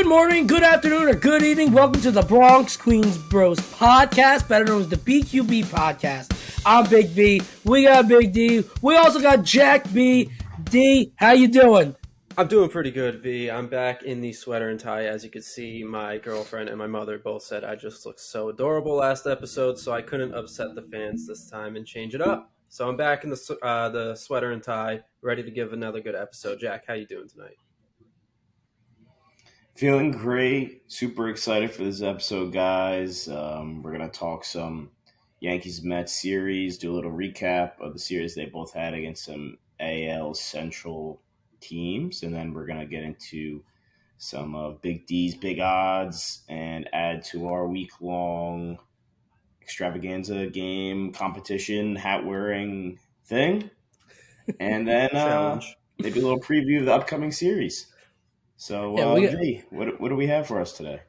morning, good afternoon, or good evening. Welcome to the Bronx Queens Bros podcast, better known as the BQB podcast. I'm Big B. We got Big D. We also got Jack B. D, how you doing? I'm doing pretty good, V. I'm back in the sweater and tie. As you can see, my girlfriend and my mother both said I just looked so adorable last episode, so I couldn't upset the fans this time and change it up. So I'm back in the sweater and tie, ready to give another good episode. Jack, how you doing tonight? Feeling great. Super excited for this episode, guys. We're going to talk some Yankees-Mets series, do a little recap of the series they both had against some AL Central teams, and then we're going to get into some of Big D's big odds and add to our week-long extravaganza game competition hat-wearing thing. And then Challenge. maybe a little preview of the upcoming series. So, V, what do we have for us today?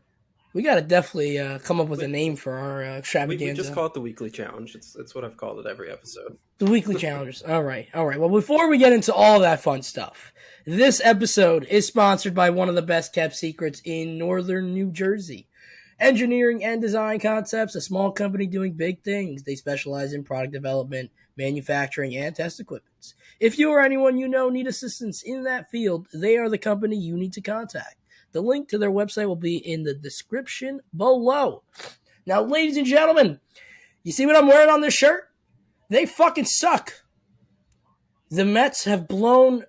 We got to definitely come up with a name for our extravaganza. We just call it the weekly challenge. It's what I've called it every episode. The weekly challenges. All right. Well, before we get into all that fun stuff, this episode is sponsored by one of the best kept secrets in northern New Jersey. Engineering and Design Concepts, a small company doing big things. They specialize in product development, manufacturing, and test equipment. If you or anyone you know need assistance in that field, they are the company you need to contact. The link to their website will be in the description below. Now, ladies and gentlemen, you see what I'm wearing on this shirt? They fucking suck. The Mets have blown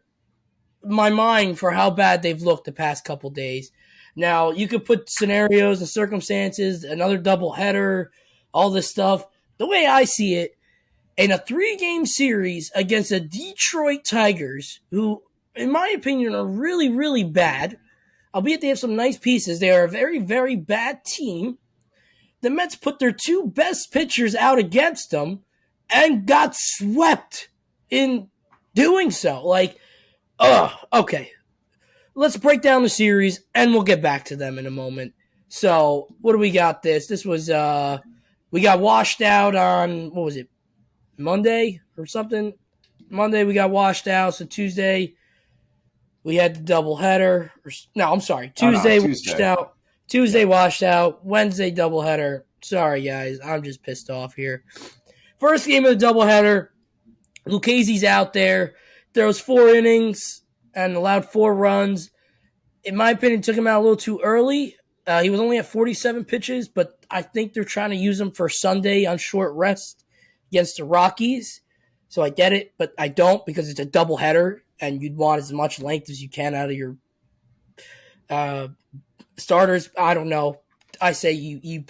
my mind for how bad they've looked the past couple days. Now, you could put scenarios and circumstances, another doubleheader, all this stuff. The way I see it, in a 3-game series against the Detroit Tigers, who, in my opinion, are really, really bad, albeit they have some nice pieces, they are a very, very bad team. The Mets put their 2 best pitchers out against them and got swept in doing so. Okay. Let's break down the series, and we'll get back to them in a moment. So, what do we got this? This was, we got washed out on, what was it, Monday or something? Monday we got washed out, so Tuesday we had the doubleheader. Tuesday washed out. Tuesday washed out. Wednesday doubleheader. Sorry, guys, I'm just pissed off here. First game of the doubleheader, Lucchese's out there, throws 4 innings and allowed 4 runs. In my opinion, took him out a little too early. He was only at 47 pitches, but I think they're trying to use him for Sunday on short rest against the Rockies. So I get it, but I don't because it's a doubleheader, and you'd want as much length as you can out of your starters. I don't know. I say you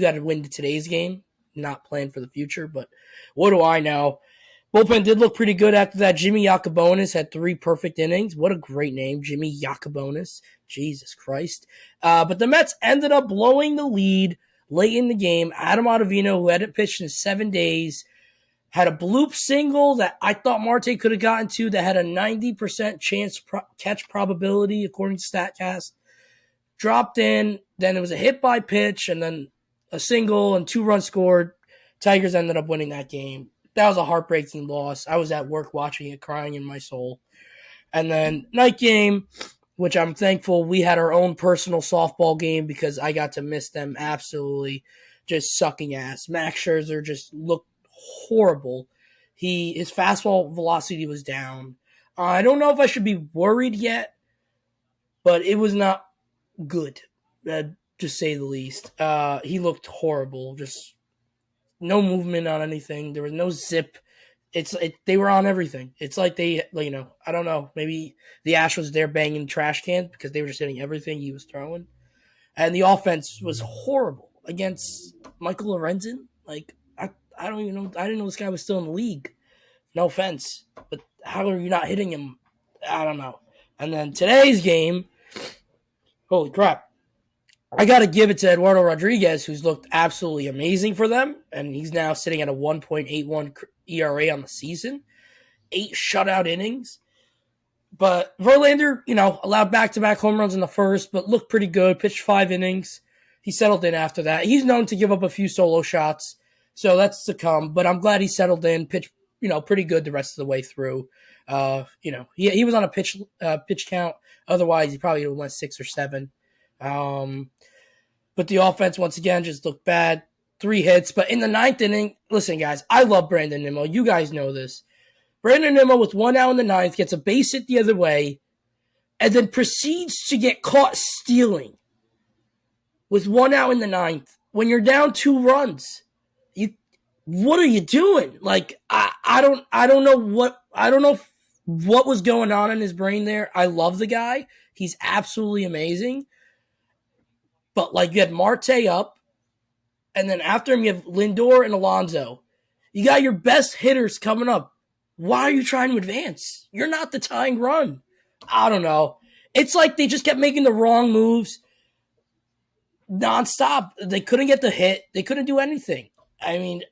got to win today's game, not plan for the future, but what do I know? Bullpen did look pretty good after that. Jimmy Yacobonis had 3 perfect innings. What a great name, Jimmy Yacobonis. Jesus Christ. But the Mets ended up blowing the lead late in the game. Adam Ottavino, who hadn't pitched in 7 days, had a bloop single that I thought Marte could have gotten to that had a 90% chance catch probability, according to StatCast. Dropped in, then it was a hit by pitch, and then a single and 2 runs scored. Tigers ended up winning that game. That was a heartbreaking loss. I was at work watching it, crying in my soul. And then night game, which I'm thankful we had our own personal softball game because I got to miss them absolutely just sucking ass. Max Scherzer just looked horrible. His fastball velocity was down. I don't know if I should be worried yet, but it was not good, to say the least. He looked horrible. Just no movement on anything. There was no zip. They were on everything. It's like they, I don't know. Maybe the Astros was there banging trash cans because they were just hitting everything he was throwing. And the offense was horrible against Michael Lorenzen. I don't even know. I didn't know this guy was still in the league. No offense, but how are you not hitting him? I don't know. And then today's game, holy crap. I got to give it to Eduardo Rodriguez, who's looked absolutely amazing for them, and he's now sitting at a 1.81 ERA on the season. 8 shutout innings. But Verlander, allowed back-to-back home runs in the first, but looked pretty good, pitched 5 innings. He settled in after that. He's known to give up a few solo shots, so that's to come. But I'm glad he settled in, pitched, pretty good the rest of the way through. He was on a pitch count. Otherwise, he probably would have went 6 or 7. But the offense, once again, just looked bad. 3 hits. But in the 9th inning, listen, guys, I love Brandon Nimmo. You guys know this. Brandon Nimmo with 1 out in the 9th gets a base hit the other way and then proceeds to get caught stealing with 1 out in the 9th when you're down 2 runs. What are you doing? Like, I don't know what was going on in his brain there. I love the guy. He's absolutely amazing. But like, you had Marte up, and then after him you have Lindor and Alonso. You got your best hitters coming up. Why are you trying to advance? You're not the tying run. I don't know. It's like they just kept making the wrong moves nonstop. They couldn't get the hit. They couldn't do anything. I mean,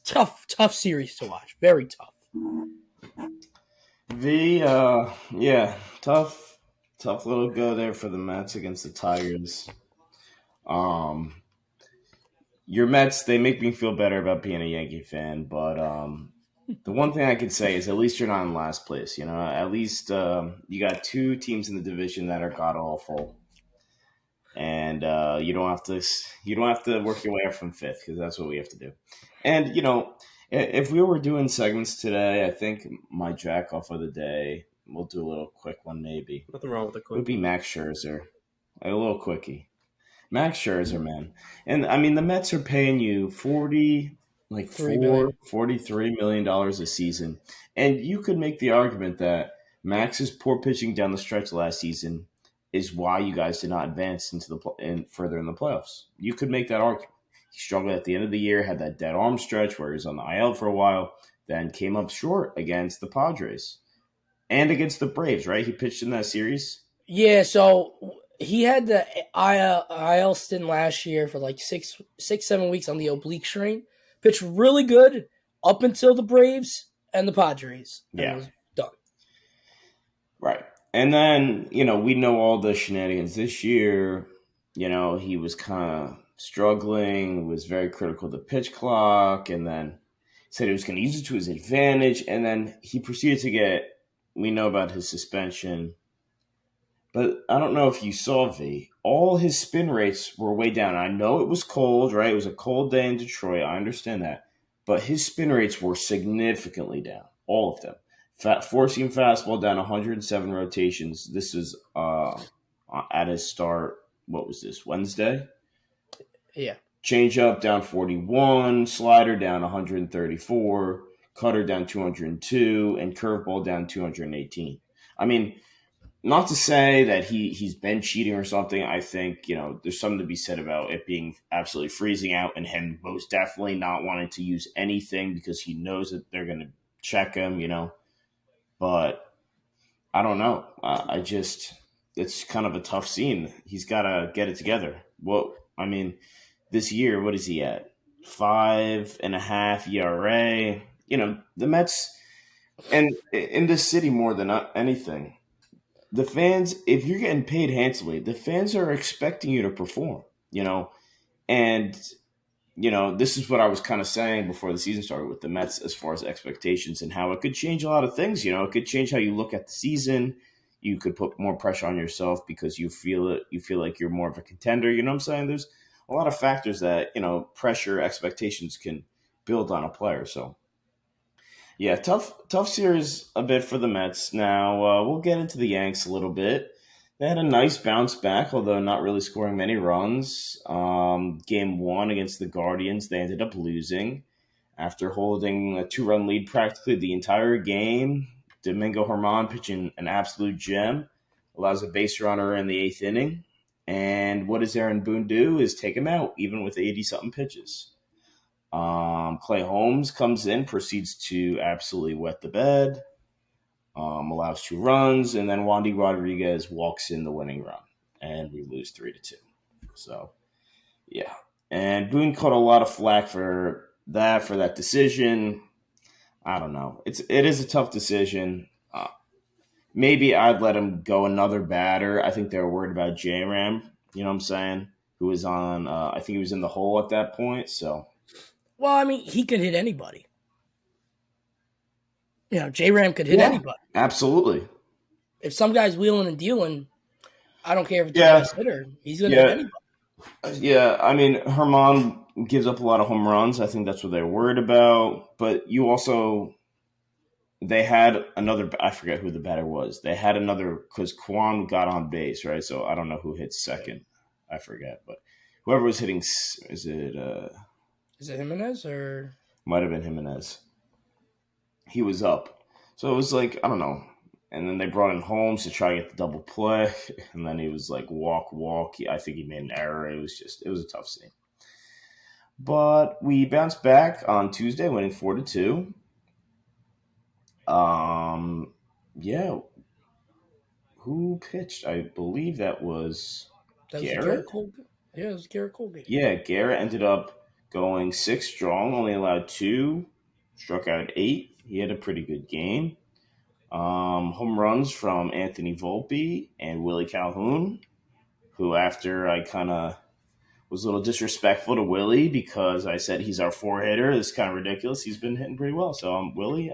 tough series to watch. Very tough. Yeah, tough little go there for the Mets against the Tigers. Your Mets, they make me feel better about being a Yankee fan, but the one thing I could say is at least you're not in last place. You know, at least you got 2 teams in the division that are god awful, and you don't have to work your way up from 5th because that's what we have to do. And you know, if we were doing segments today, I think my jack off of the day, we'll do a little quick one maybe. Nothing wrong with a It quick. would be Max Scherzer, a little quickie. Max Scherzer, man. And I mean, the Mets are paying you $43 million a season. And you could make the argument that Max's poor pitching down the stretch last season is why you guys did not advance into further in the playoffs. You could make that argument. He struggled at the end of the year, had that dead arm stretch where he was on the IL for a while, then came up short against the Padres and against the Braves, right? He pitched in that series. Yeah, so he had the IL stint last year for like 7 weeks on the oblique strain. Pitched really good up until the Braves and the Padres. And Yeah. it was done. Right. And then, you know, we know all the shenanigans this year. You know, he was kind of struggling, was very critical of the pitch clock, and then said he was going to use it to his advantage. And then he proceeded to we know about his suspension. But I don't know if you saw, V, all his spin rates were way down. I know it was cold, right? It was a cold day in Detroit. I understand that. But his spin rates were significantly down, all of them. Four-seam fastball down 107 rotations. This is at his start. What was this, Wednesday? Yeah. Changeup down 41, slider down 134, cutter down 202, and curveball down 218. I mean, not to say that he's been cheating or something. I think, you know, there's something to be said about it being absolutely freezing out and him most definitely not wanting to use anything because he knows that they're going to check him, you know. But I don't know. It's kind of a tough scene. He's got to get it together. This year, what is he at? 5.5 ERA. You know, the Mets, and in this city more than anything, the fans, if you're getting paid handsomely, the fans are expecting you to perform, you know. And, you know, this is what I was kind of saying before the season started with the Mets as far as expectations and how it could change a lot of things. You know, it could change how you look at the season. You could put more pressure on yourself because you feel like you're more of a contender. You know what I'm saying? There's a lot of factors that, you know, pressure, expectations can build on a player. So, yeah, tough series a bit for the Mets. Now, we'll get into the Yanks a little bit. They had a nice bounce back, although not really scoring many runs. Game 1 against the Guardians, they ended up losing after holding a 2-run lead practically the entire game. Domingo Germán pitching an absolute gem, allows a base runner in the 8th inning. And what does Aaron Boone do is take him out, even with 80-something pitches. Clay Holmes comes in, proceeds to absolutely wet the bed, allows 2 runs, and then Wandy Rodriguez walks in the winning run, and we lose 3-2. So, yeah. And Boone caught a lot of flack for that decision. I don't know. It is a tough decision. Maybe I'd let him go another batter. I think they were worried about J-Ram, you know what I'm saying, who was on, I think he was in the hole at that point, so. Well, I mean, he could hit anybody. You know, J-Ram could hit anybody. Absolutely. If some guy's wheeling and dealing, I don't care if it's your Yeah, best hitter. He's going to hit yeah, anybody. yeah. I mean, Herman gives up a lot of home runs. I think that's what they're worried about. But you also, they had another. I forget who the batter was. They had another because Kwan got on base, right? So I don't know who hit second. I forget, but whoever was hitting, is it? Is it Jimenez or? Might have been Jimenez. He was up, so it was like I don't know. And then they brought in Holmes to try to get the double play, and then he was like walk walk. I think he made an error. It was a tough scene. But we bounced back on Tuesday, winning 4-2. Um, yeah, who pitched? I believe that was That was the Garrett Garrett. Cole. Yeah, it was Garrett Cole game. Yeah, Garrett ended up going 6 strong, only allowed 2, struck out 8. He had a pretty good game. Home runs from Anthony Volpe and Willie Calhoun, who after I kind of was a little disrespectful to Willie because I said he's our 4 hitter. It's kind of ridiculous. He's been hitting pretty well. So Willie,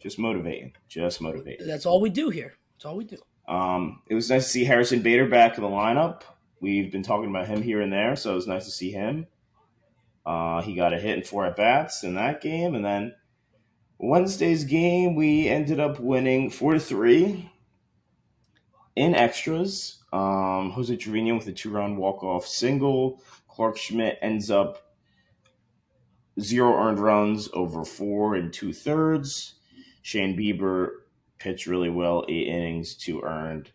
just motivating, just motivating. That's all we do here. That's all we do. It was nice to see Harrison Bader back in the lineup. We've been talking about him here and there, so it was nice to see him. He got a hit and 4 at bats in that game, and then Wednesday's game we ended up winning 4-3 in extras. Jose Trevino with a 2-run walk-off single. Clark Schmidt ends up 0 earned runs over 4 2/3. Shane Bieber pitched really well, 8 innings, 2 earned.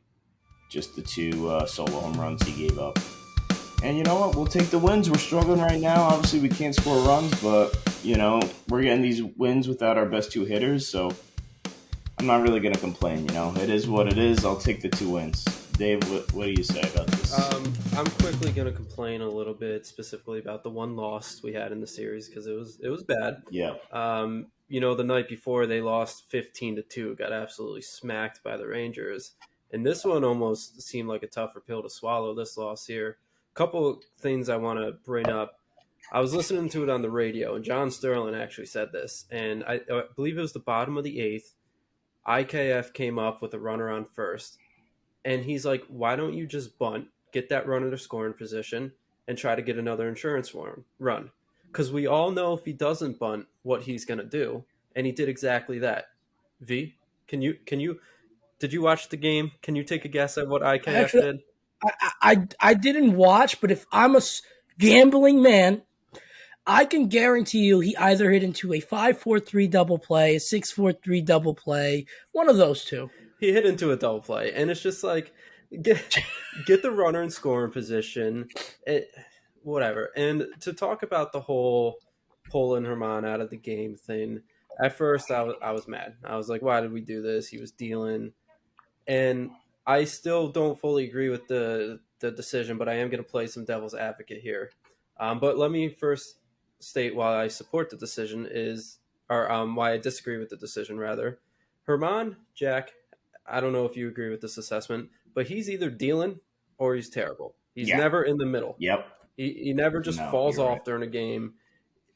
Just the 2 solo home runs he gave up. And you know what? We'll take the wins. We're struggling right now. Obviously, we can't score runs, but, we're getting these wins without our best 2 hitters, so I'm not really going to complain, It is what it is. I'll take the 2 wins. Dave, what do you say about this? I'm quickly going to complain a little bit specifically about the one loss we had in the series because it was bad. Yeah. The night before they lost 15-2, got absolutely smacked by the Rangers. And this one almost seemed like a tougher pill to swallow, this loss here. A couple things I want to bring up. I was listening to it on the radio, and John Sterling actually said this. And I believe it was the bottom of the 8th. IKF came up with a runner on first. And he's like, why don't you just bunt, get that runner to scoring position, and try to get another insurance run? Because we all know if he doesn't bunt, what he's going to do. And he did exactly that. V, did you watch the game? Can you take a guess at what IKF Actually, did? I didn't watch, but if I'm a gambling man, I can guarantee you he either hit into a 5-4-3 double play, a 6-4-3 double play, one of those two. He hit into a double play, and it's just like, get the runner in scoring position, whatever. And to talk about the whole pulling Herman out of the game thing, at first I was mad. I was like, why did we do this? He was dealing. And I still don't fully agree with the decision, but I am going to play some devil's advocate here. But let me first state why I support the decision or why I disagree with the decision, rather. Herman, Jack, I don't know if you agree with this assessment, but he's either dealing or he's terrible. He's never in the middle. Yep. He never just falls off during a game.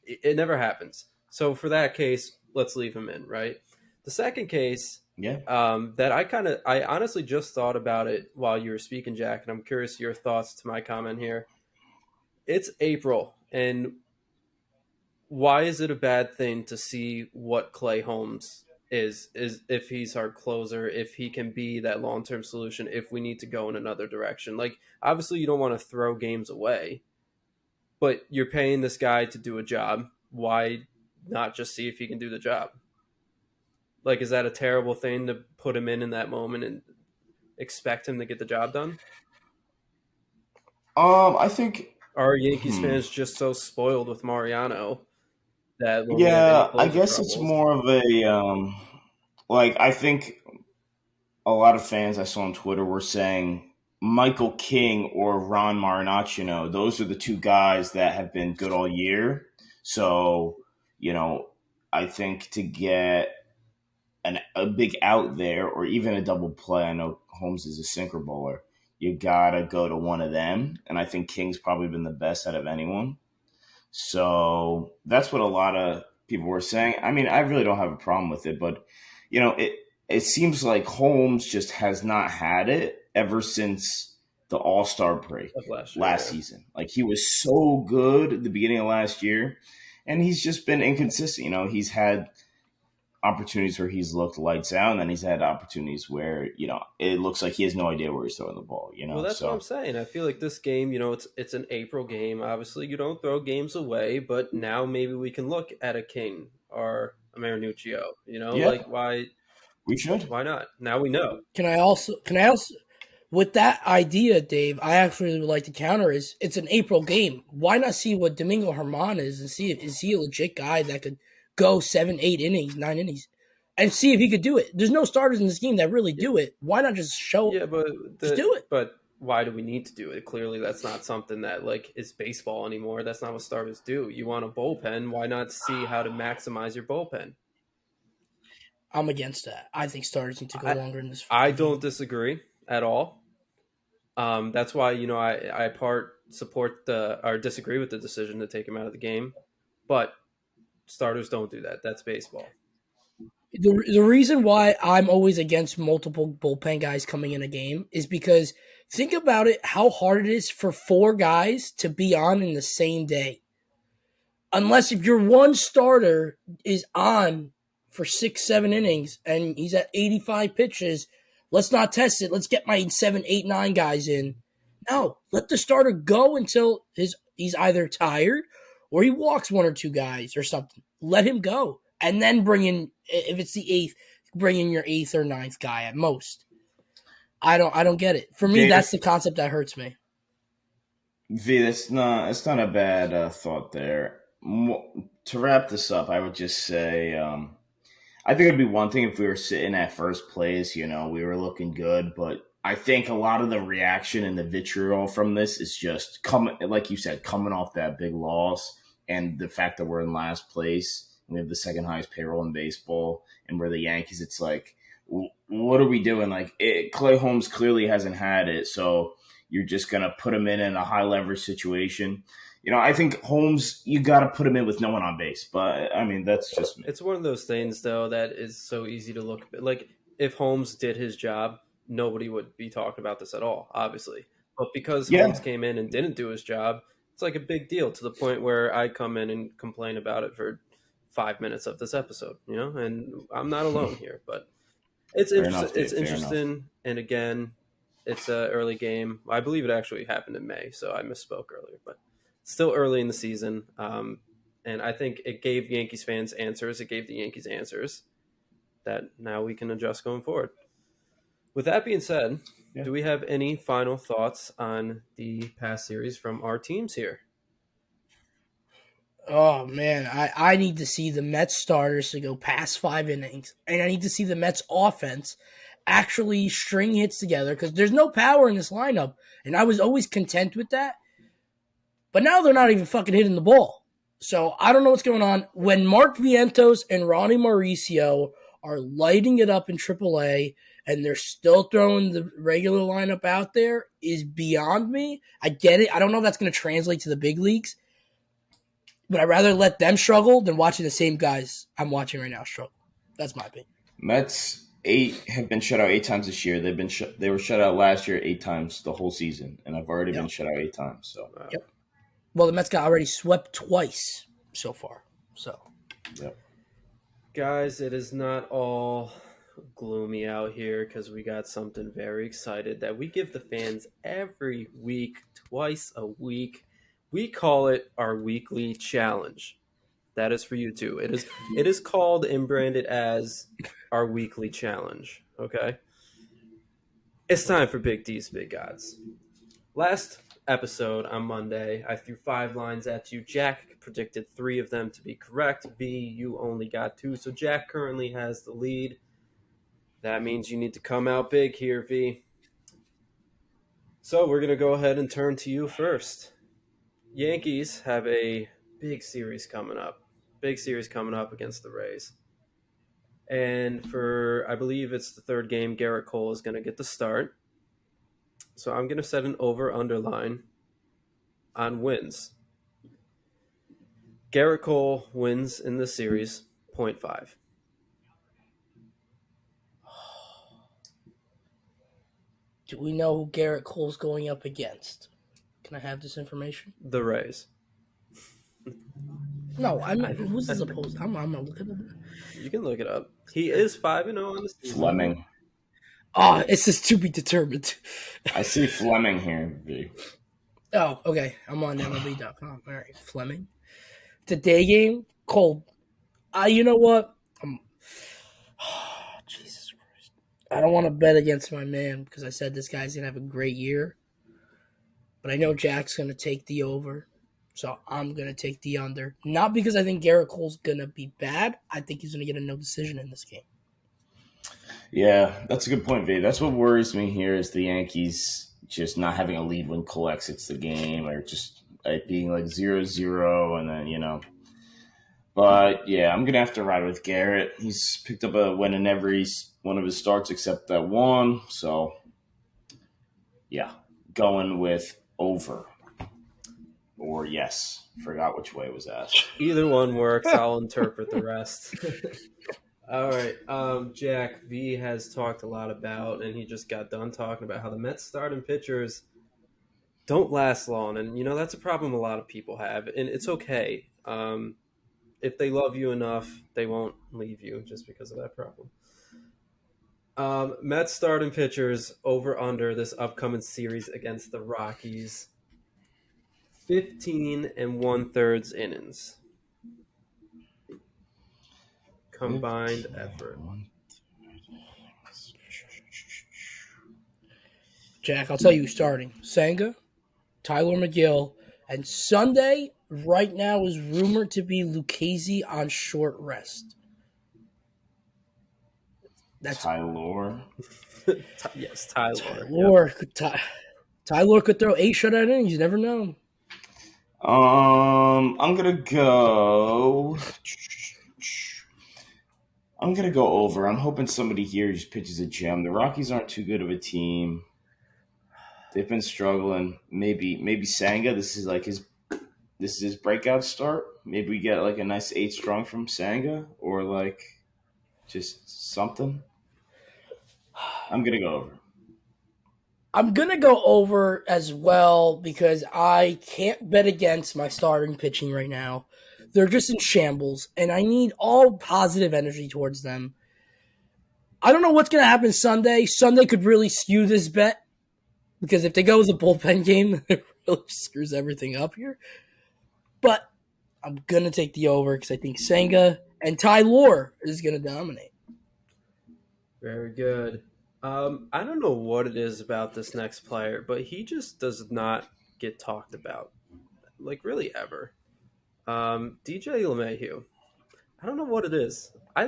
It never happens. So for that case, let's leave him in, right? The second case, that I honestly just thought about it while you were speaking, Jack, and I'm curious your thoughts to my comment here. It's April, and why is it a bad thing to see what Clay Holmes is if he's our closer, if he can be that long-term solution, if we need to go in another direction? Like, obviously you don't want to throw games away, but you're paying this guy to do a job. Why not just see if he can do the job? Like, is that a terrible thing to put him in that moment and expect him to get the job done? I think Are Yankees fans just so spoiled with Mariano that when I guess it's more of a I think a lot of fans I saw on Twitter were saying Michael King or Ron Marinaccio. Those are the 2 guys that have been good all year. So, I think to get a big out there or even a double play, I know Holmes is a sinker bowler, you gotta go to one of them. And I think King's probably been the best out of anyone. So that's what a lot of people were saying. I mean, I really don't have a problem with it, but it seems like Holmes just has not had it ever since the All-Star break Of last year, last yeah. season. Like he was so good at the beginning of last year, and he's just been inconsistent. He's had opportunities where he's looked lights out, and then he's had opportunities where it looks like he has no idea where he's throwing the ball. Well, that's what I'm So saying. I feel like this game, it's an April game. Obviously, you don't throw games away, but now maybe we can look at a King or a Marinuccio. yeah, Like we should. why not? Now we know. Can I also with that idea, Dave, I actually would like to counter is it's an April game. Why not see what Domingo Herman is and see if is he a legit guy that could go 7, 8 innings, 9 innings, and see if he could do it. There's no starters in this game that really do it. Why not Yeah, just do it? but why do we need to do it? Clearly, that's not something that like is baseball anymore. That's not what starters do. You want a bullpen? Why not see how to maximize your bullpen? I'm against that. I think starters need to go I longer in this I fucking don't game. disagree at all. That's why I part support the or disagree with the decision to take him out of the game, but starters don't do that. That's baseball. The reason why I'm always against multiple bullpen guys coming in a game is because think about it how hard it is for four guys to be on in the same day. Unless if your one starter is on for 6, 7 innings and he's at 85 pitches, let's not test it. Let's get my 7, 8, 9 guys in. No, let the starter go until he's either tired or he walks one or two guys or something. Let him go. And then bring in if it's the eighth, bring in your eighth or ninth guy at most. I don't get it. For me, that's Dave the concept that hurts me. V, that's not a bad thought there. To wrap this up, I would just say I think it'd be one thing if we were sitting at first place, we were looking good, but I think a lot of the reaction and the vitriol from this is just coming, like you said, coming off that big loss and the fact that we're in last place. We have the second highest payroll in baseball, and we're the Yankees. It's like, what are we doing? Like, Clay Holmes clearly hasn't had it, so you're just gonna put him in a high leverage situation. I think Holmes, you got to put him in with no one on base. But I mean, that's just me. It's one of those things though that is so easy to look like. If Holmes did his job, nobody would be talking about this at all, obviously. But because Holmes Yeah, came in and didn't do his job, it's like a big deal to the point where I come in and complain about it for 5 minutes of this episode, and I'm not alone here. But it's fair interesting. enough, It's Dave. Fair enough. interesting, and again, it's an early game. I believe it actually happened in May, so I misspoke earlier, but still early in the season. And I think it gave Yankees fans answers. It gave the Yankees answers that now we can adjust going forward. With that being said, Yeah. do we have any final thoughts on the past series from our teams here? Oh man, I need to see the Mets starters to go past 5 innings, and I need to see the Mets offense actually string hits together because there's no power in this lineup, and I was always content with that. But now they're not even fucking hitting the ball, so I don't know what's going on. When Mark Vientos and Ronnie Mauricio are lighting it up in AAA, and they're still throwing the regular lineup out there, is beyond me. I get it. I don't know if that's going to translate to the big leagues. But I'd rather let them struggle than watching the same guys I'm watching right now struggle. That's my opinion. Mets eight have been shut out 8 times this year. They were shut out last year 8 times the whole season, and I've already been Yep. shut out 8 times. So Yep. Well, the Mets got already swept twice so far. So yep. Guys, it is not all gloomy out here because we got something very excited that we give the fans every week, twice a week. We call it our weekly challenge. That is for you too. It is called and branded as our weekly challenge. Okay. It's time for Big D's Big Odds. Last episode on Monday, I threw 5 lines at you. Jack predicted 3 of them to be correct. V, you only got 2. So Jack currently has the lead. That means you need to come out big here, V. So we're going to go ahead and turn to you first. Yankees have a big series coming up. Big series coming up against the Rays. And for, I believe it's the third game, Garrett Cole is going to get the start. So I'm going to set an over-under line on wins. Garrett Cole wins in the series 0.5. Do we know who Garrett Cole's going up against? Can I have this information? The Rays. No, I mean, I, who's his opposed? I'm gonna look at it. you can look it up. He is 5-0 on the season. Fleming. Oh, it says to be determined. I see Fleming here. V. Oh, okay. I'm on MLB.com. All right, Fleming. It's a day game. Cole. You know what? Jesus Christ. I don't want to bet against my man because I said this guy's going to have a great year. But I know Jack's going to take the over. So I'm going to take the under. Not because I think Garrett Cole's going to be bad. I think he's going to get a no decision in this game. Yeah, that's a good point, V. That's what worries me here is the Yankees just not having a lead when Cole exits the game or just it being like 0-0 and then. But, yeah, I'm going to have to ride with Garrett. He's picked up a win in every one of his starts except that one. So, yeah, going with over. Or yes. Forgot which way it was asked. Either one works. I'll interpret the rest. All right. Jack, V has talked a lot about, and he just got done talking about how the Mets starting pitchers don't last long. And, that's a problem a lot of people have. And it's okay. If they love you enough, they won't leave you just because of that problem. Mets starting pitchers over under this upcoming series against the Rockies. 15 1/3 innings. Combined effort. Jack, I'll tell you who's starting. Senga, Tyler McGill, and Sunday right now is rumored to be Lucchesi on short rest. That's Tyler. Yes, Tyler. Tyler could throw 8 shutout innings. You never know. I'm gonna go. I'm gonna go over. I'm hoping somebody here just pitches a gem. The Rockies aren't too good of a team. They've been struggling. Maybe Sanga. This is his breakout start. Maybe we get like a nice 8 strong from Sanga or like just something. I'm gonna go over. I'm going to go over as well because I can't bet against my starting pitching right now. They're just in shambles, and I need all positive energy towards them. I don't know what's going to happen Sunday. Sunday could really skew this bet because if they go with a bullpen game, it really screws everything up here. But I'm going to take the over because I think Senga and Tyler is going to dominate. Very good. I don't know what it is about this next player, but he just does not get talked about, like really ever. DJ LeMahieu. I don't know what it is. I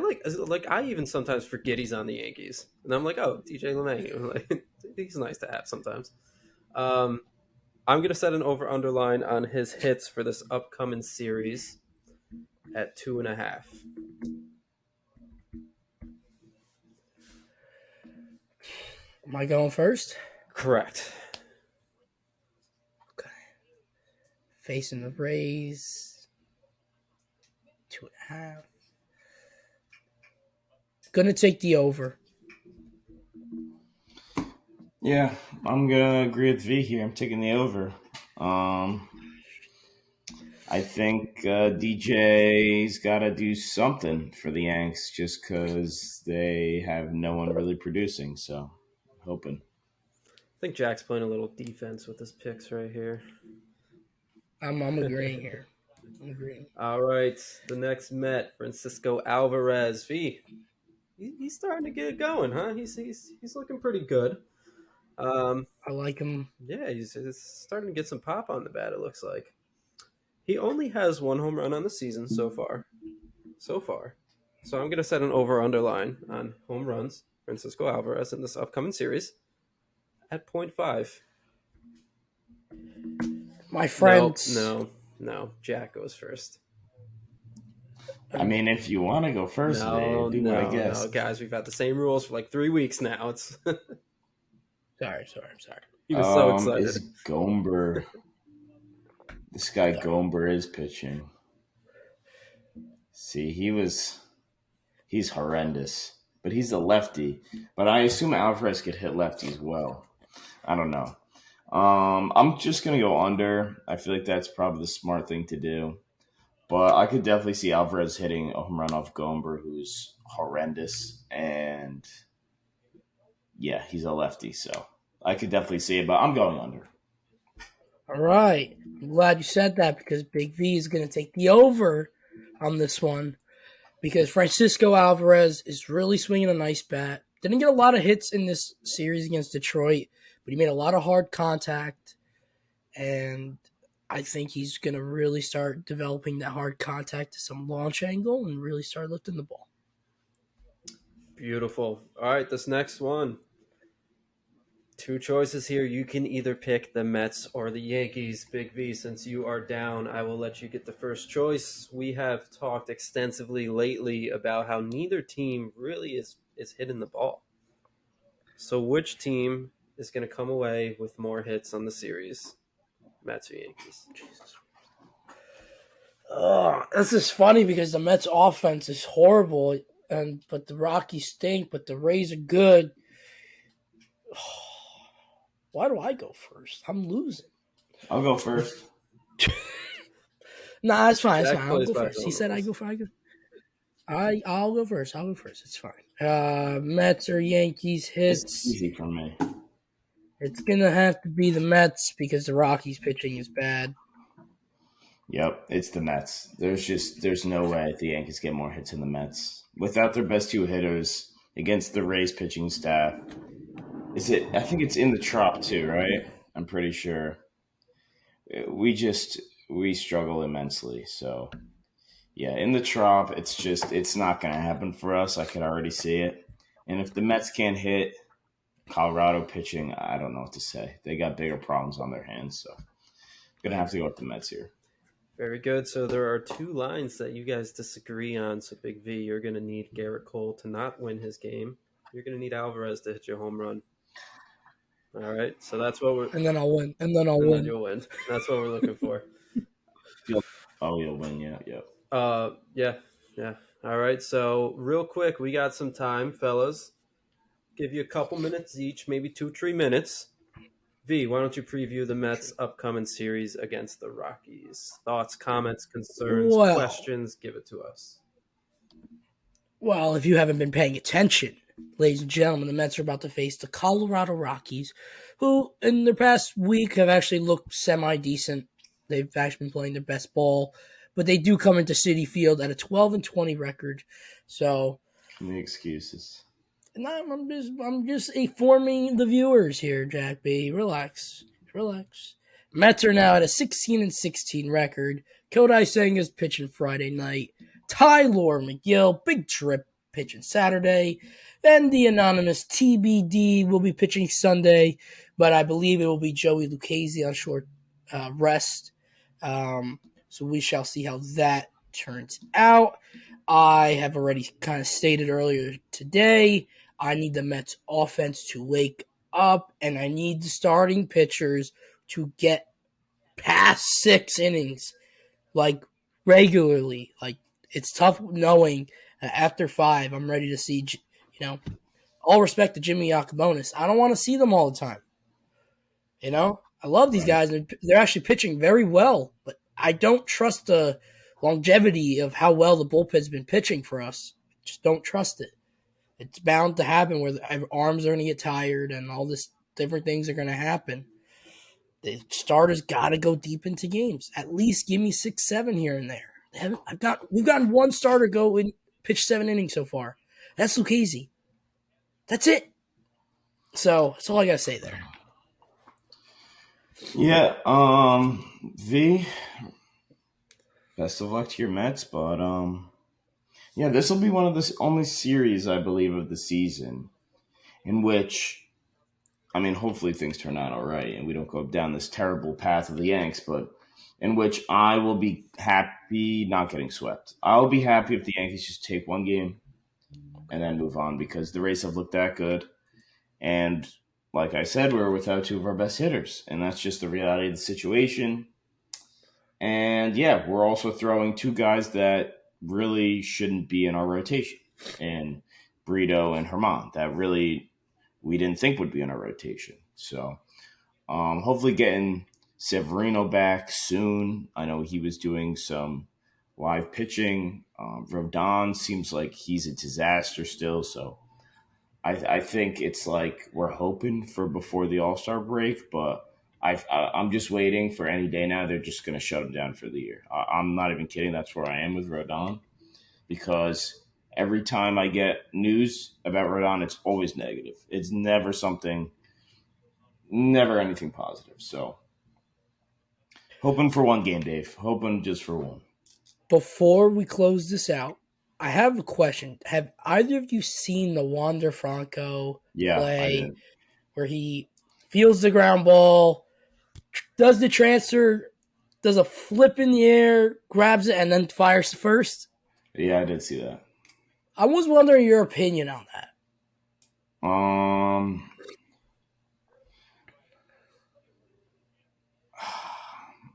even sometimes forget he's on the Yankees, and I'm like, oh, DJ LeMahieu. Like, he's nice to have sometimes. I'm gonna set an over/under line on his hits for this upcoming series at 2.5. Am I going first? Correct. Okay. Facing the Rays. 2.5. Gonna take the over. Yeah, I'm gonna agree with V here. I'm taking the over. I think DJ's got to do something for the Yanks just because they have no one really producing. So, hoping. I think Jack's playing a little defense with his picks right here. I'm agreeing here. I'm agreeing. All right, the next Met, Francisco Alvarez. He's starting to get it going, huh? He's looking pretty good. I like him. Yeah, he's starting to get some pop on the bat. It looks like he only has 1 home run on the season so far. So I'm gonna set an over/under line on home runs, Francisco Alvarez in this upcoming series at 0.5. My friends. No. Jack goes first. I mean, if you want to go first, No, I guess. no, guys, we've had the same rules for like 3 weeks now. It's Sorry. I'm sorry. he was so excited. Is Gomber? This guy Gomber is pitching. See, he's horrendous, but he's a lefty. But I assume Alvarez could hit lefties well. I don't know. I'm just gonna go under. I feel like that's probably the smart thing to do. But I could definitely see Alvarez hitting a home run off Gomber, who's horrendous, and yeah, he's a lefty, so I could definitely see it. But I'm going under. All right. I'm glad you said that because Big V is going to take the over on this one because Francisco Alvarez is really swinging a nice bat. Didn't get a lot of hits in this series against Detroit, but he made a lot of hard contact, and I think he's going to really start developing that hard contact to some launch angle and really start lifting the ball. Beautiful. All right, this next one. Two choices here. You can either pick the Mets or the Yankees. Big V, since you are down, I will let you get the first choice. We have talked extensively lately about how neither team really is hitting the ball. So which team is going to come away with more hits on the series? Mets or Yankees? Jesus. This is funny because the Mets offense is horrible, but the Rockies stink, but the Rays are good. Why do I go first? I'm losing. I'll go first. Nah, it's fine. It's Jack fine. I'll plays go by first. his He own said I rules. go first. I'll go first. I'll go first. It's fine. Mets or Yankees It's hits. easy for me. It's gonna have to be the Mets because the Rockies pitching is bad. Yep, it's the Mets. There's no way the Yankees get more hits than the Mets without their best two hitters against the Rays pitching staff. Is it? I think it's in the Trop too, right? I'm pretty sure. We struggle immensely. So yeah, in the Trop, it's not going to happen for us. I could already see it. And if the Mets can't hit Colorado pitching, I don't know what to say. They got bigger problems on their hands. So gonna have to go with the Mets here. Very good. So there are two lines that you guys disagree on. So Big V, you're going to need Garrett Cole to not win his game. You're going to need Alvarez to hit your home run. All right. So that's what we're. And then I'll win. And then You'll win. That's what we're looking for. You'll win. Yeah. Yeah. All right. So real quick, we got some time, fellas. Give you a couple minutes each, maybe 2-3 minutes. V, why don't you preview the Mets' upcoming series against the Rockies? Thoughts, comments, concerns, questions? Give it to us. Well, if you haven't been paying attention, ladies and gentlemen, the Mets are about to face the Colorado Rockies, who in the past week have actually looked semi-decent. They've actually been playing their best ball, but they do come into Citi Field at a 12-20 record. So, Any excuses? I'm just informing the viewers here, Jack B. Relax. Mets are now at a 16-16 record. Kodai Senga's pitching Friday night. Tyler McGill, big trip, pitching Saturday. Then the anonymous TBD will be pitching Sunday, but I believe it will be Joey Lucchesi on short rest. So we shall see how that turns out. I have already kind of stated earlier today, I need the Mets offense to wake up, and I need the starting pitchers to get past 6 innings, like regularly. Like it's tough knowing after 5, I'm ready to see. All respect to Jimmy Yacobonis, I don't want to see them all the time. I love these guys, and they're actually pitching very well, but I don't trust the longevity of how well the bullpen's been pitching for us. Just don't trust it. It's bound to happen where the arms are going to get tired and all this different things are going to happen. The starters got to go deep into games. At least give me 6, 7 here and there. We've gotten one starter go and pitch 7 innings so far. That's Lucchesi. That's it. So that's all I got to say there. Yeah. V. Best of luck to your Mets, but yeah, this will be one of the only series I believe of the season in which, I mean, hopefully things turn out all right and we don't go down this terrible path of the Yanks, but in which I will be happy not getting swept. I'll be happy if the Yankees just take one game and then move on because the Rays have looked that good. And like I said, we're without 2 of our best hitters, and that's just the reality of the situation. And yeah, we're also throwing 2 guys that really shouldn't be in our rotation, and Brito and Herman, that really we didn't think would be in our rotation. So Hopefully getting Severino back soon. I know he was doing some live pitching. Rodon seems like he's a disaster still, so I think it's like we're hoping for before the All Star break, but I'm just waiting for any day now. They're just going to shut him down for the year. I'm not even kidding. That's where I am with Rodon because every time I get news about Rodon, it's always negative. It's never anything positive. So hoping for one game, Dave. Hoping just for one. Before we close this out, I have a question. Have either of you seen the Wander Franco Yeah, I play did. where he feels the ground ball, does the transfer, does a flip in the air, grabs it, and then fires to first? Yeah, I did see that. I was wondering your opinion on that. Um,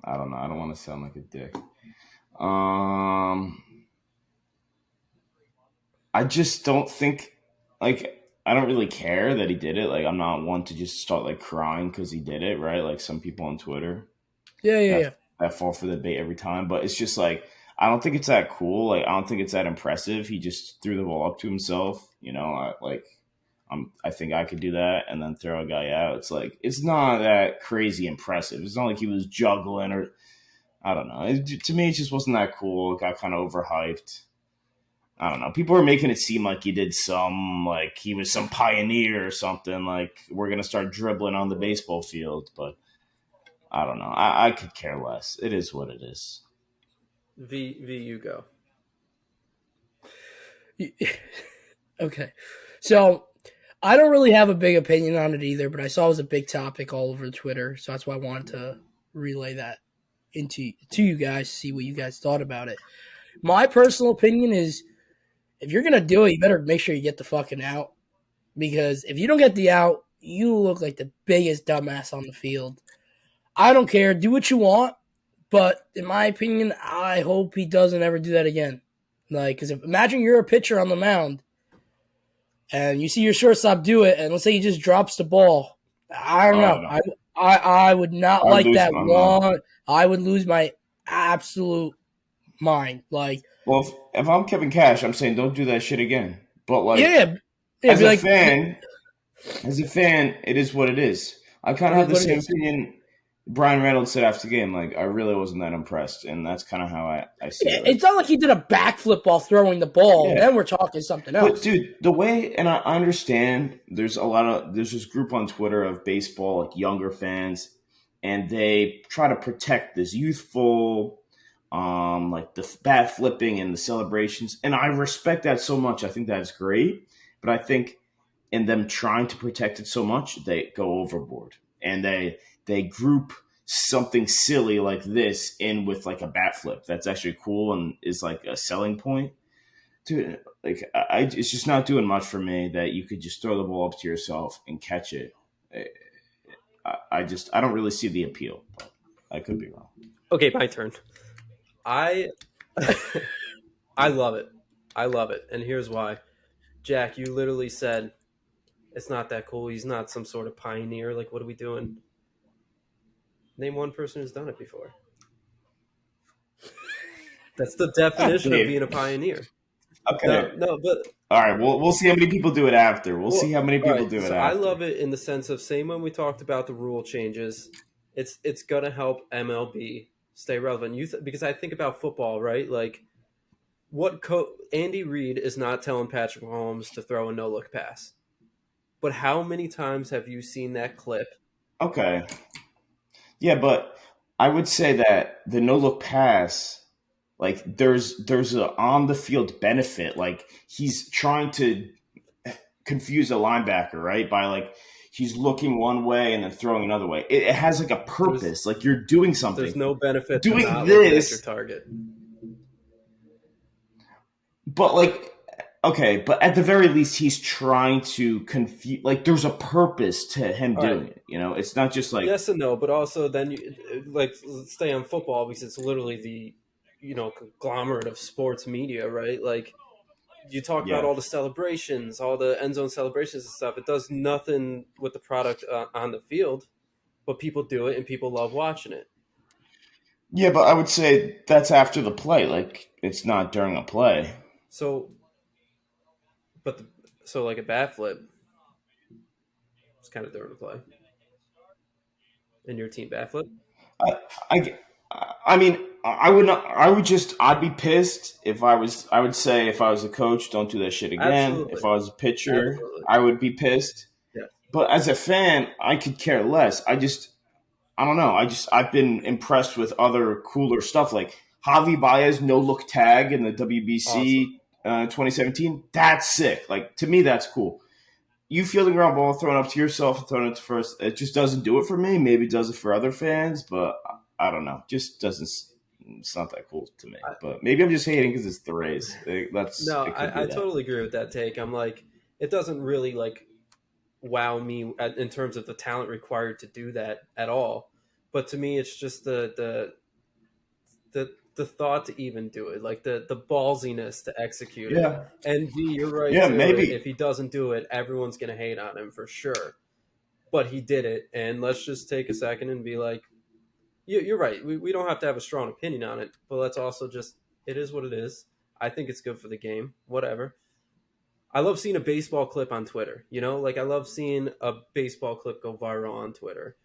I don't know. I don't want to sound like a dick. Um, I just don't think I don't really care that he did it. Like I'm not one to just start like crying because he did it, right? Like some people on Twitter Yeah, yeah, that yeah. that fall for the bait every time. But it's just like I don't think it's that cool. Like I don't think it's that impressive. He just threw the ball up to himself. I think I could do that and then throw a guy out. It's like it's not that crazy impressive. It's not like he was juggling or I don't know. To me, it just wasn't that cool. It got kind of overhyped. I don't know. People are making it seem like he did like he was some pioneer or something. Like we're gonna start dribbling on the baseball field, but I don't know. I could care less. It is what it is. You go. Okay. So I don't really have a big opinion on it either, but I saw it was a big topic all over Twitter, so that's why I wanted to relay that to you guys, see what you guys thought about it. My personal opinion is if you're gonna do it, you better make sure you get the fucking out. Because if you don't get the out, you look like the biggest dumbass on the field. I don't care. Do what you want. But in my opinion, I hope he doesn't ever do that again. Like, because imagine you're a pitcher on the mound and you see your shortstop do it, and let's say he just drops the ball. I don't Oh know. no, I would not I'd like lose that my mind. one. I would lose my absolute mind. Like, Well, if I'm Kevin Cash, I'm saying don't do that shit again. But yeah, like yeah, yeah, as be a like, fan, as a fan, it is what it is. I kind it of have is the what it same is. opinion Brian Reynolds said after the game. Like I really wasn't that impressed, and that's kind of how I see Yeah, it. Like it's not like he did a backflip while throwing the ball. yeah, Then we're talking something but else. dude, the way and I understand there's this group on Twitter of baseball like younger fans, and they try to protect this youthful, like the bat flipping and the celebrations, and I respect that so much. I think that's great, but I think in them trying to protect it so much, they go overboard and they group something silly like this in with like a bat flip that's actually cool and is like a selling point dude, like it's just not doing much for me that you could just throw the ball up to yourself and catch it. I don't really see the appeal, but I could be wrong. Okay, my turn. I I love it. I love it. And here's why. Jack, you literally said it's not that cool. He's not some sort of pioneer. Like, what are we doing? Name one person who's done it before. That's the definition of Dave, being a pioneer. okay, But all right. We'll see how many people do it after. We'll see well, how many all people right. do it So I after. love it in the sense of same when we talked about the rule changes. It's gonna help MLB stay relevant. Because I think about football, right? Like Andy Reid is not telling Patrick Mahomes to throw a no look pass. But how many times have you seen that clip? Okay, yeah, but I would say that the no look pass, like there's a on the field benefit. Like he's trying to confuse a linebacker, right? By like he's looking one way and then throwing another way. It has like a There's purpose. Like you're doing there's something. no benefit to Doing not looking at your this, target. but like okay, but at the very least he's trying to confuse like there's a purpose to him All right. doing it. It's not just like Yes and no, but also then let's stay on football because it's literally the conglomerate of sports media, right? Like you talk about yeah. all the celebrations, all the end zone celebrations and stuff. It does nothing with the product on the field. but people do it and people love watching it. Yeah, but I would say that's after the play. Like, it's not during a play. So, so like a bat flip, it's kind of during the play. And your team bat flip? I, I, I mean, I would not. I would just. I'd be pissed if I was. I would say if I was a coach, don't do that shit again. Absolutely. If I was a pitcher, Absolutely. I would be pissed. Yeah. But as a fan, I could care less. I don't know. I've been impressed with other cooler stuff like Javi Baez no look tag in the WBC Awesome. 2017. That's sick. Like, to me, that's cool. You fielding ground ball, throwing up to yourself, and throwing it to first, it just doesn't do it for me. Maybe it does it for other fans, but I don't know. Just doesn't. It's not that cool to me. But maybe I'm just hating because it's the Rays. I totally agree with that take. I'm like, it doesn't really like wow me in terms of the talent required to do that at all. But to me, it's just the thought to even do it, like the ballsiness to execute it. Yeah. And V, you're right. Yeah, too. maybe. If he doesn't do it, everyone's gonna hate on him for sure. But he did it, and let's just take a second and be like, you're right. We don't have to have a strong opinion on it, but let's also just, it is what it is. I think it's good for the game. Whatever. I love seeing a baseball clip on Twitter. You know, like I love seeing a baseball clip go viral on Twitter,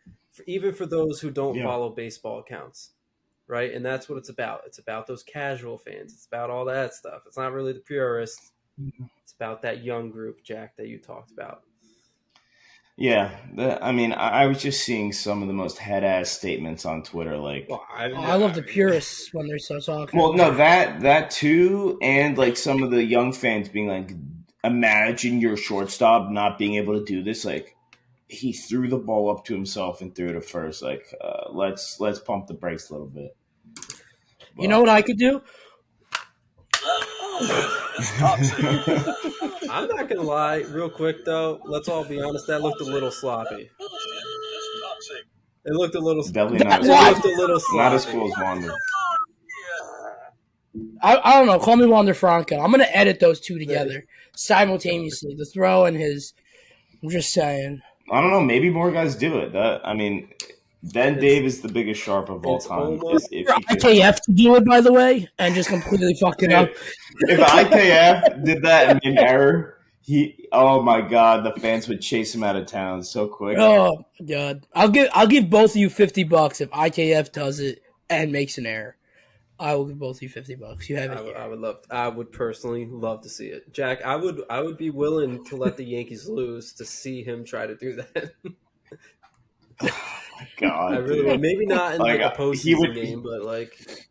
even for those who don't Yeah. follow baseball accounts, right? And that's what it's about. It's about those casual fans. It's about all that stuff. It's not really the purists. It's about that young group, Jack, that you talked about. Yeah, I mean, I was just seeing some of the most head-ass statements on Twitter, like, Well, I love the purists when they're so talking. well, no, that too, and like some of the young fans being like, imagine your shortstop not being able to do this. Like, he threw the ball up to himself and threw it at first. Like, let's pump the brakes a little bit. You know what I could do? I'm not gonna lie, real quick though. Let's all be honest. That looked a little sloppy. It looked a little. Definitely not. It looked a little sloppy. Not as cool as Wander. I don't know. Call me Wander Franco. I'm gonna edit those two together simultaneously. The throw and his. I'm just saying. I don't know. Maybe more guys do it. Ben Dave is the biggest sharp of all time. Almost, If IKF to do it, by the way, and just completely fuck it up. If IKF did that and made an error, oh my god, the fans would chase him out of town so quick. Oh god, I'll give both of you $50 if IKF does it and makes an error. I will give both of you $50. You have it. I would personally love to see it, Jack. I would be willing to let the Yankees lose to see him try to do that. Oh my god, I really would. Maybe not in like a postseason game, but like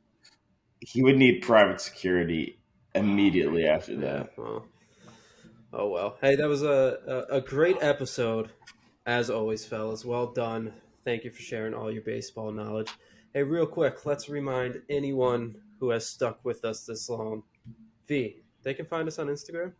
he would need private security immediately after that. Well, oh well. Hey, that was a great episode, as always, fellas. Well done. Thank you for sharing all your baseball knowledge. Hey, real quick, let's remind anyone who has stuck with us this long. V, they can find us on Instagram?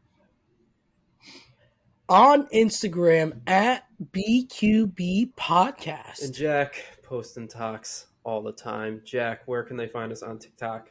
On Instagram at BQB Podcast. And Jack, posting talks all the time. Jack, where can they find us on TikTok?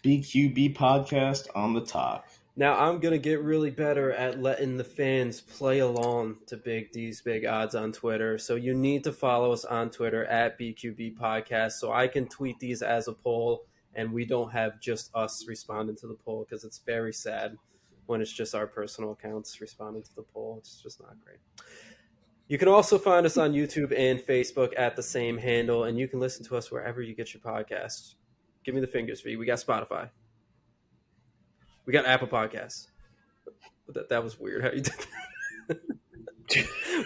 BQB Podcast on the top. Now, I'm going to get really better at letting the fans play along to Big D's Big Odds on Twitter. So you need to follow us on Twitter at BQB Podcast so I can tweet these as a poll and we don't have just us responding to the poll because it's very sad when it's just our personal accounts responding to the poll. It's just not great. You can also find us on YouTube and Facebook at the same handle, and you can listen to us wherever you get your podcasts. Give me the fingers, V. We got Spotify. We got Apple Podcasts. That was weird how you did that.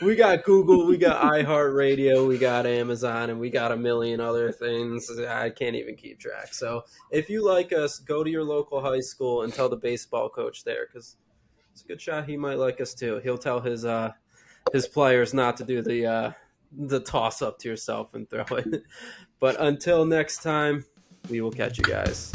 We got Google, we got iHeartRadio, we got Amazon, and we got a million other things. I can't even keep track. So if you like us, go to your local high school and tell the baseball coach there, because it's a good shot he might like us too. He'll tell his players not to do the toss up to yourself and throw it. But until next time, we will catch you guys.